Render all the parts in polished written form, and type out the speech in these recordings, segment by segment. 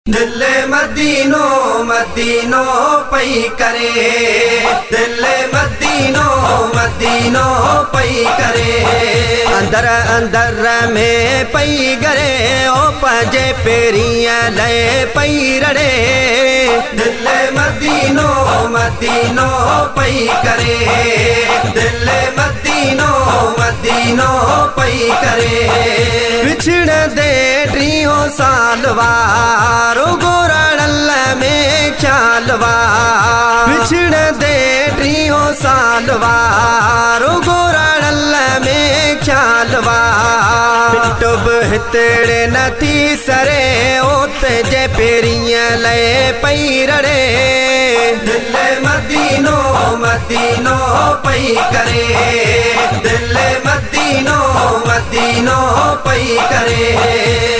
दिल मदीनो मदीनो पई करे, दिल मदीनो मदीनो पई करे। अंदर अंदर में पई करे ओ पंजे पेरियां लय पई रड़े। दिल मदीनो मदीनो पई करे, दिल मदीनो मदीनो पई करे। बिछड़ दे टियों साल वारो गोरड़ल में ख्यालवा, बिछड़ दे टियों साल वारो गोरड़ल में ख्यालवा। टुब हितड़े न थी सरे ओत जे पेरियां लय पई रड़े। दिल मदीनो मदीनो पई करे, दिल मदीनो मदीनो पई करे।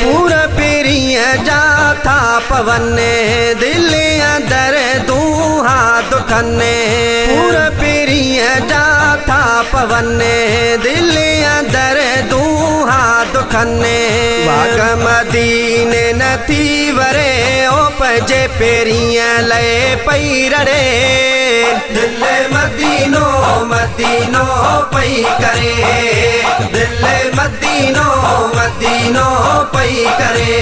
पूरा पेरियां जा था पवने दिल अंदर दूहा दुखने। पूरा पेरियां जा था पवने दिल अंदर दूहा दुखने। वाग मदीने न थी वरे ओ पंजे पेरियां लय पई रड़े। दिल मदीनो मदीनो पई करे, दिल मदीनो मदीनो पई करे।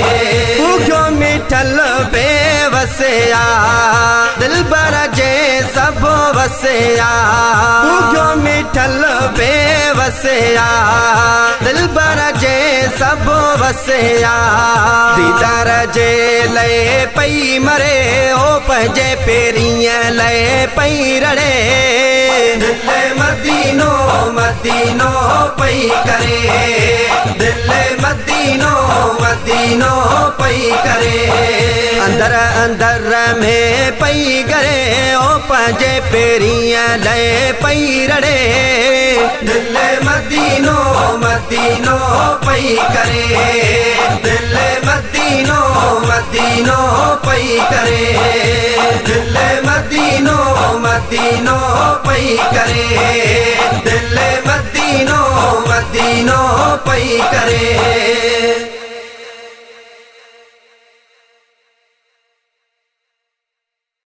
उगो मिठल बेवसिया दिल बर जे सब वसिया। उगो मिठल बेवसिया दिल बर जे सब वसिया। दीदार जे लय पई मरे ओ पंजे पेरियां लय पई रड़े। दिल मदीनो मदीनो पई करे, दिल मदीनो मदीनो पई करे। अंदर अंदर में पई करे ओ पंजे पेरियां लय पई रड़े। दिल मदीनो मदीनो पई करे, दिल मदीनो मदीनो पई करे। दिल मदीनो मदीनो पई करे, दिल मदीनो मदीनो पई करे।